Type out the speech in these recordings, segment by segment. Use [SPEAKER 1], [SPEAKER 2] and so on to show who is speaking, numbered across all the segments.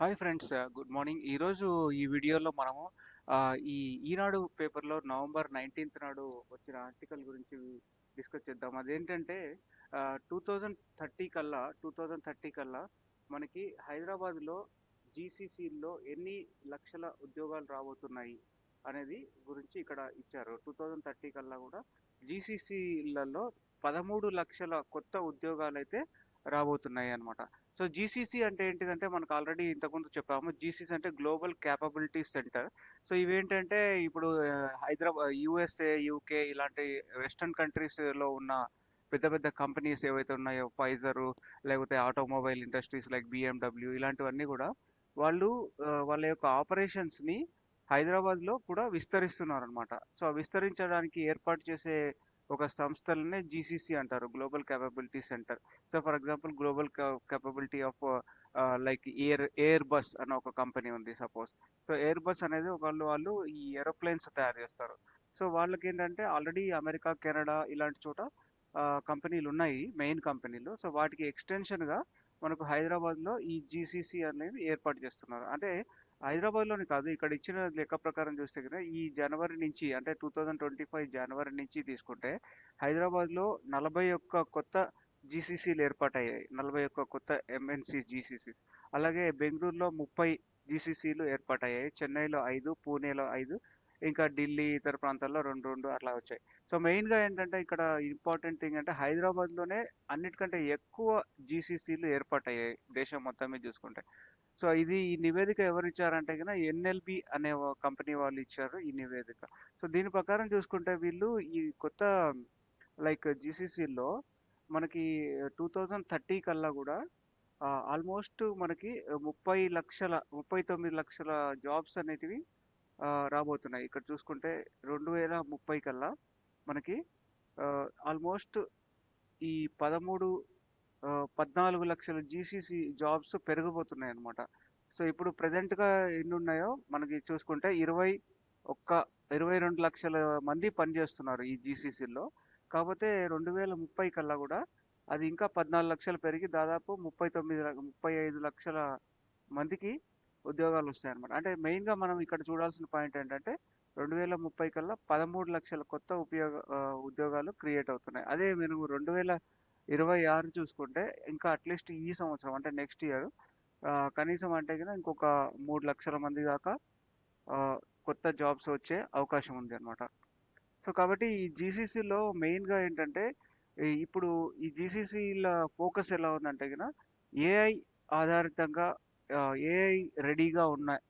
[SPEAKER 1] Hi friends, good morning. ఈరోజు ఈ వీడియోలో మనము ఈ ఈనాడు పేపర్లో నవంబర్ 19 నాడు వచ్చిన ఆర్టికల్ గురించి డిస్కస్ చేద్దాం. అదేంటంటే 2030 కల్లా మనకి హైదరాబాద్లో జీసీసీలో ఎన్ని లక్షల ఉద్యోగాలు రాబోతున్నాయి అనేది గురించి ఇక్కడ ఇచ్చారు. 2030 కల్లా కూడా జీసీసీలలో 13 లక్షల కొత్త ఉద్యోగాలు అయితే రాబోతున్నాయి అన్నమాట. సో జీసీసీ అంటే ఏంటిదంటే మనకు ఆల్రెడీ ఇంతకుముందు చెప్పాము. జీసీసీ అంటే గ్లోబల్ క్యాపబిలిటీ సెంటర్. సో ఇవేంటంటే ఇప్పుడు హైదరాబాద్, యుఎస్ఏ, యూకే ఇలాంటి వెస్టర్న్ కంట్రీస్ లో ఉన్న పెద్ద పెద్ద కంపెనీస్ ఏవైతే ఉన్నాయో, ఫైజర్ లేకపోతే ఆటోమొబైల్ ఇండస్ట్రీస్ లైక్ బిఎండబ్ల్యూ ఇలాంటివన్నీ కూడా వాళ్ళు వాళ్ళ యొక్క ఆపరేషన్స్ ని హైదరాబాద్ లో కూడా విస్తరిస్తున్నారు అనమాట. సో ఆ విస్తరించడానికి ఏర్పాటు చేసే ఒక సంస్థలనే జీసీసీ అంటారు, global capability centre. So for example global capability of like air bus అన్న ఒక కంపెనీ ఉంది సపోజ్. సో ఎయిర్ బస్ అనేది వాళ్ళు ఈ ఏరోప్లేన్స్ తయారు చేస్తారు. సో వాళ్ళకి ఏంటంటే ఆల్రెడీ అమెరికా, కెనడా ఇలాంటి చోట కంపెనీలు ఉన్నాయి, మెయిన్ కంపెనీలు. సో వాటికి ఎక్స్టెన్షన్ గా మనకు హైదరాబాద్ లో ఈ జీసీసీ అనేది ఏర్పాటు చేస్తున్నారు. అంటే హైదరాబాద్ లోని కాదు, ఇక్కడ ఇచ్చిన లెక్క ప్రకారం చూస్తే కనుక ఈ జనవరి నుంచి, అంటే 2025 జనవరి నుంచి తీసుకుంటే హైదరాబాద్ లో 41 కొత్త జీసీసీలు ఏర్పాటయ్యాయి. 41 కొత్త ఎంఎన్సి జీసీసీస్. అలాగే బెంగళూరులో 30 జీసీసీలు ఏర్పాటయ్యాయి. చెన్నైలో 5, పూణేలో 5, ఇంకా ఢిల్లీ ఇతర ప్రాంతాల్లో 2 2 అట్లా వచ్చాయి. సో మెయిన్ గా ఏంటంటే ఇక్కడ ఇంపార్టెంట్ థింగ్ అంటే హైదరాబాద్ లోనే అన్నిటికంటే ఎక్కువ జీసీసీలు ఏర్పాటయ్యాయి దేశం మొత్తం మీద చూసుకుంటే. సో ఇది ఈ నివేదిక ఎవరు ఇచ్చారంటే కనుక ఎన్ఎల్బి అనే కంపెనీ వాళ్ళు ఇచ్చారు ఈ నివేదిక. సో దీని ప్రకారం చూసుకుంటే వీళ్ళు ఈ కొత్త లైక్ జీసీసీలో మనకి 2030 కల్లా కూడా ఆల్మోస్ట్ మనకి 39 లక్షల జాబ్స్ అనేటివి రాబోతున్నాయి. ఇక్కడ చూసుకుంటే 2030 కల్లా మనకి ఆల్మోస్ట్ ఈ 14 లక్షల జీసీసీ జాబ్స్ పెరగబోతున్నాయి అన్నమాట. సో ఇప్పుడు present గా ఎన్ని ఉన్నాయో మనకి చూసుకుంటే 22 లక్షల మంది పనిచేస్తున్నారు ఈ జీసీసీలో. కాకపోతే 2030 కల్లా కూడా అది ఇంకా 14 లక్షలు పెరిగి దాదాపు 35 లక్షల మందికి ఉద్యోగాలు వస్తాయి అనమాట. అంటే మెయిన్ గా మనం ఇక్కడ చూడాల్సిన పాయింట్ ఏంటంటే 2030 కల్లా 13 లక్షల కొత్త ఉద్యోగాలు క్రియేట్ అవుతున్నాయి. అదే మేము 2026 చూసుకుంటే ఇంకా అట్లీస్ట్ ఈ సంవత్సరం అంటే నెక్స్ట్ ఇయర్ కనీసం అంటే కనుక ఇంకొక 3 లక్షల మంది దాకా ఆ, కొత్త జాబ్స్ వచ్చే అవకాశం ఉంది అనమాట. సో కాబట్టి ఈ జీసీసీలో మెయిన్గా ఏంటంటే ఇప్పుడు ఈ జీసీసీల ఫోకస్ ఎలా ఉందంటే కనుక ఏఐ ఆధారితంగా ఏఐ రెడీగా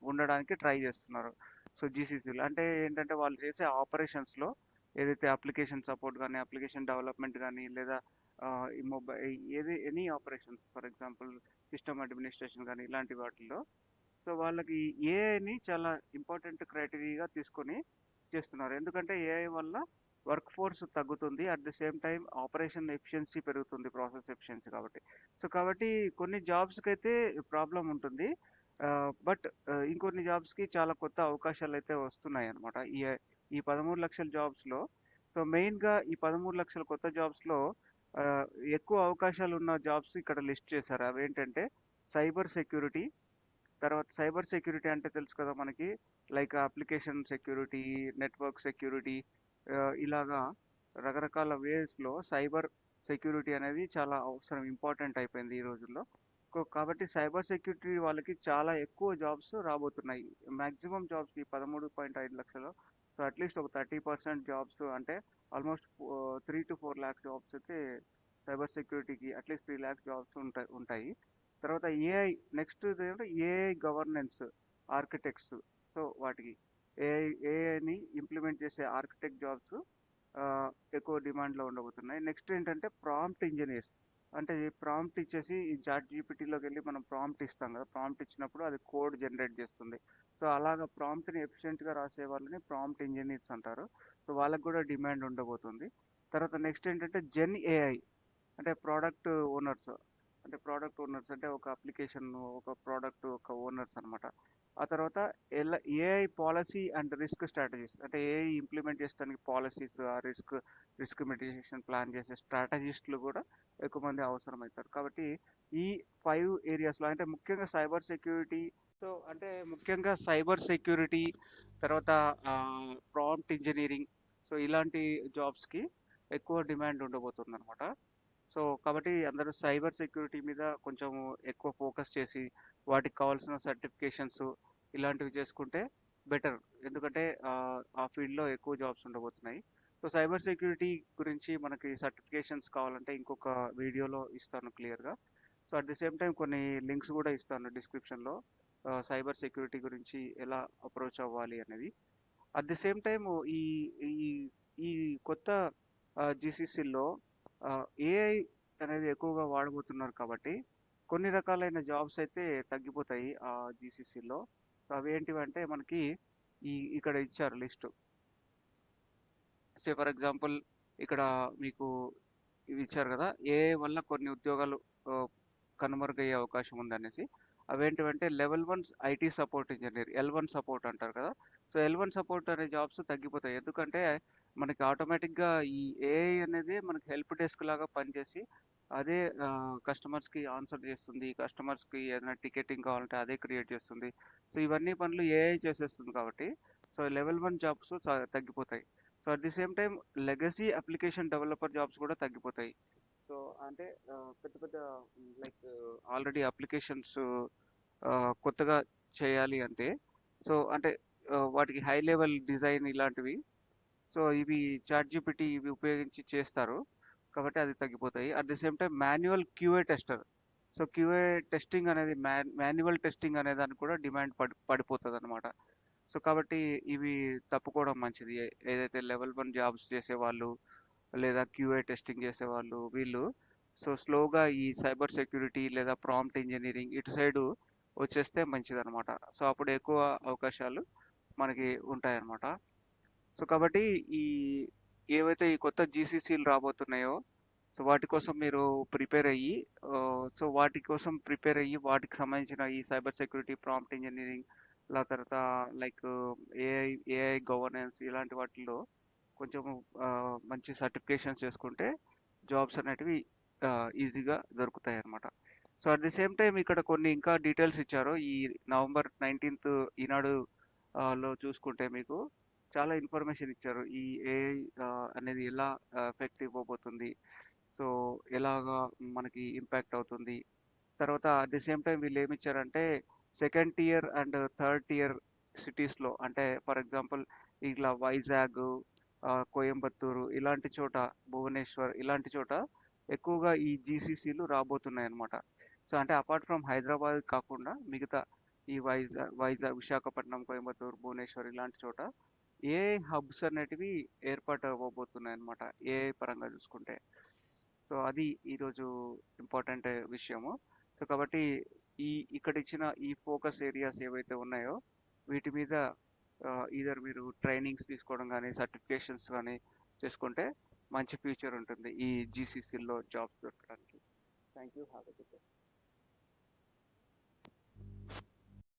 [SPEAKER 1] ఉండడానికి ట్రై చేస్తున్నారు. సో జీసీసీలు అంటే ఏంటంటే వాళ్ళు చేసే ఆపరేషన్స్లో ఏదైతే అప్లికేషన్ సపోర్ట్ కానీ, అప్లికేషన్ డెవలప్మెంట్ కానీ, లేదా ఈ మొబైల్ ఏది any operations for example system administration కానీ ఇలాంటి వాటిల్లో సో వాళ్ళకి ఏఐని చాలా ఇంపార్టెంట్ క్రైటీరియాగా తీసుకొని చేస్తున్నారు. ఎందుకంటే ఏఐ వల్ల వర్క్ ఫోర్స్ తగ్గుతుంది, at the same time operation efficiency పెరుగుతుంది, ప్రాసెస్ ఎఫిషియన్సీ కాబట్టి. సో కాబట్టి కొన్ని జాబ్స్కి అయితే ప్రాబ్లం ఉంటుంది, బట్ ఇంకొన్ని జాబ్స్కి చాలా కొత్త అవకాశాలు అయితే వస్తున్నాయి అన్నమాట ఈ 13 లక్షల జాబ్స్లో. సో మెయిన్గా ఈ 13 లక్షల కొత్త జాబ్స్లో ఎక్కువ అవకాశాలు ఉన్న జాబ్స్ ఇక్కడ లిస్ట్ చేశారు. అవి ఏంటంటే సైబర్ సెక్యూరిటీ. తర్వాత సైబర్ సెక్యూరిటీ అంటే తెలుసు కదా మనకి, like application security, network security, ఇలాగా రకరకాల వేస్లో సైబర్ సెక్యూరిటీ అనేది చాలా అవసరం, ఇంపార్టెంట్ అయిపోయింది ఈ రోజుల్లో. కాబట్టి సైబర్ సెక్యూరిటీ వాళ్ళకి చాలా ఎక్కువ జాబ్స్ రాబోతున్నాయి. మాక్సిమం జాబ్స్ ఈ 13.5 లక్షలు. సో అట్లీస్ట్ ఒక 30% జాబ్స్ అంటే ఆల్మోస్ట్ 3 to 4 lakh జాబ్స్ అయితే సైబర్ సెక్యూరిటీకి అట్లీస్ట్ 3 lakhs జాబ్స్ ఉంటాయి. తర్వాత ఏఐ, నెక్స్ట్ ఏమంటే ఏఐ గవర్నెన్స్ ఆర్కిటెక్ట్స్. సో వాటికి ఏఐని ఇంప్లిమెంట్ చేసే ఆర్కిటెక్ట్ జాబ్స్ ఎక్కువ డిమాండ్లో ఉండబోతున్నాయి. నెక్స్ట్ ఏంటంటే ప్రాంప్ట్ ఇంజనీర్స్. అంటే ప్రాంప్ట్ ఇచ్చేసి ఈ చాట్ జీపీటీలోకి వెళ్ళి మనం ప్రాంప్ట్ ఇస్తాం కదా, ప్రాంప్ట్ ఇచ్చినప్పుడు అది కోడ్ జనరేట్ చేస్తుంది. సో అలాగా ప్రాంప్ట్ని ఎఫిషియెంట్గా రాసే వాళ్ళని ప్రాంప్ట్ ఇంజనీర్స్ అంటారు. సో వాళ్ళకి కూడా డిమాండ్ ఉండబోతుంది. తర్వాత నెక్స్ట్ ఏంటంటే జెన్ ఏఐ, అంటే ప్రోడక్ట్ ఓనర్స్. అంటే ప్రోడక్ట్ ఓనర్స్ అంటే ఒక అప్లికేషన్, ఒక ప్రోడక్ట్ ఒక ఓనర్స్ అన్నమాట. ఆ తర్వాత AI policy and risk strategies అంటే ఏఐ ఇంప్లిమెంట్ చేసడానికి పాలసీస్, ఆ రిస్క్ మిటిగేషన్ ప్లాన్ చేసే స్ట్రాటజిస్టులు కూడా ఎక్కువ మంది అవసరం అవుతారు. కాబట్టి ఈ 5 ఏరియాస్‌లో అంటే ముఖ్యంగా సైబర్ సెక్యూరిటీ, అంటే ముఖ్యంగా సైబర్ సెక్యూరిటీ, తర్వాత ప్రాంప్ట్ ఇంజినీరింగ్, సో ఇలాంటి జాబ్స్‌కి ఎక్కువ డిమాండ్ ఉండబోతుందన్నమాట. సో కాబట్టి అందరూ సైబర్ సెక్యూరిటీ మీద కొంచెం ఎక్కువ ఫోకస్ చేసి వాటికి కావాల్సిన సర్టిఫికేషన్స్ ఇలాంటివి చేసుకుంటే బెటర్. ఎందుకంటే ఆ ఫీల్డ్లో ఎక్కువ జాబ్స్ ఉండబోతున్నాయి. సో సైబర్ సెక్యూరిటీ గురించి మనకి సర్టిఫికేషన్స్ కావాలంటే ఇంకొక వీడియోలో ఇస్తాను క్లియర్గా. So at the same time కొన్ని లింక్స్ కూడా ఇస్తాను డిస్క్రిప్షన్లో, సైబర్ సెక్యూరిటీ గురించి ఎలా అప్రోచ్ అవ్వాలి అనేది. అట్ ది సేమ్ టైమ్ ఈ ఈ ఈ కొత్త జీసీసీలో ఏఐ అనేది ఎక్కువగా వాడబోతున్నారు కాబట్టి కొన్ని రకాలైన జాబ్స్ అయితే తగ్గిపోతాయి ఆ జీసీసీలో. సో అవి ఏంటివంటే మనకి ఇక్కడ ఇచ్చారు లిస్ట్. సే ఫర్ ఎగ్జాంపుల్ ఇక్కడ మీకు ఇవి ఇచ్చారు కదా, ఏఐ వల్ల కొన్ని ఉద్యోగాలు ఆ, కనుమరుగయ్యే అవకాశం ఉందనేసి. అవేంటివంటే level 1 IT support engineer, L1 support అంటారు కదా. సో L1 సపోర్ట్ అనే జాబ్స్ తగ్గిపోతాయి. ఎందుకంటే మనకి ఆటోమేటిక్గా ఈ ఏఐ అనేది మనకి హెల్ప్ డెస్క్ లాగా పనిచేసి అదే కస్టమర్స్కి ఆన్సర్ చేస్తుంది, కస్టమర్స్కి ఏదైనా టికెటింగ్ కావాలంటే అదే క్రియేట్ చేస్తుంది. సో ఇవన్నీ పనులు ఏఐ చేసేస్తుంది కాబట్టి సో లెవెల్ 1 జాబ్స్ తగ్గిపోతాయి. So at the same time legacy application developer jobs కూడా తగ్గిపోతాయి. సో అంటే పెద్ద పెద్ద లైక్ ఆల్రెడీ అప్లికేషన్స్ కొత్తగా చేయాలి అంటే, సో అంటే వాటికి హై లెవెల్ డిజైన్ ఇలాంటివి, సో ఇవి చాట్ జీపీటీ ఇవి ఉపయోగించి చేస్తారు కాబట్టి అది తగ్గిపోతాయి. At the same time manual QA tester, so QA testing అనేది మాన్యువల్ టెస్టింగ్ అనే దానికి కూడా డిమాండ్ పడిపోతుంది అనమాట. సో కాబట్టి ఇవి తప్పుకోవడం మంచిది. ఏదైతే లెవెల్ 1 జాబ్స్ చేసేవాళ్ళు లేదా క్యూఏ టెస్టింగ్ చేసేవాళ్ళు వీళ్ళు సో స్లోగా ఈ సైబర్ సెక్యూరిటీ లేదా ప్రాంప్ట్ ఇంజనీరింగ్ ఇటు సైడు వచ్చేస్తే మంచిదన్నమాట. సో అప్పుడు ఎక్కువ అవకాశాలు మనకి ఉంటాయన్నమాట. సో కాబట్టి ఈ ఏవైతే ఈ కొత్త జీసీసీలు రాబోతున్నాయో సో వాటి కోసం మీరు ప్రిపేర్ అయ్యి సో వాటి కోసం ప్రిపేర్ అయ్యి వాటికి సంబంధించిన ఈ సైబర్ సెక్యూరిటీ, ప్రాంప్ట్ ఇంజనీరింగ్, తర్వాత లైక్ ఏఐ ఏఐ గవర్నెన్స్ ఇలాంటి వాటిల్లో కొంచెం మంచి సర్టిఫికేషన్స్ చేసుకుంటే జాబ్స్ అనేటివి ఈజీగా దొరుకుతాయి అన్నమాట. So at the same time ఇక్కడ కొన్ని ఇంకా డీటెయిల్స్ ఇచ్చారు. ఈ నవంబర్ 19 ఈనాడు లో చూసుకుంటే మీకు చాలా ఇన్ఫర్మేషన్ ఇచ్చారు. ఈ ఏఐ అనేది ఎలా ఎఫెక్ట్ ఇవ్వబోతుంది, సో ఎలాగా మనకి ఇంపాక్ట్ అవుతుంది. తర్వాత అట్ ది సేమ్ టైం వీళ్ళు ఏమి ఇచ్చారంటే second tier and third tier సిటీస్లో అంటే ఫర్ ఎగ్జాంపుల్ ఇట్లా వైజాగ్, కోయంబత్తూరు ఇలాంటి చోట, భువనేశ్వర్ ఇలాంటి చోట ఎక్కువగా ఈ జీసీసీలు రాబోతున్నాయి అన్నమాట. సో అంటే అపార్ట్ ఫ్రమ్ హైదరాబాద్ కాకుండా మిగతా ఈ వైజాగ్, విశాఖపట్నం, కోయంబత్తూరు, భువనేశ్వర్ ఇలాంటి చోట ఏఐ హబ్స్ అనేటివి ఏర్పాటు అవ్వబోతున్నాయి అన్నమాట ఏఐ పరంగా చూసుకుంటే. సో అది ఈరోజు ఇంపార్టెంట్ విషయము. సో కాబట్టి ఇక్కడ ఇచ్చిన ఈ ఫోకస్ ఏరియాస్ ఏవైతే ఉన్నాయో వీటి మీద ఈధర్ మీరు ట్రైనింగ్స్ తీసుకోవడం కానీ సర్టిఫికేషన్స్ కానీ చేసుకుంటే మంచి ఫ్యూచర్ ఉంటుంది ఈ జీసీసీలో జాబ్స్ దొరకడానికి. Thank you. Have a good day.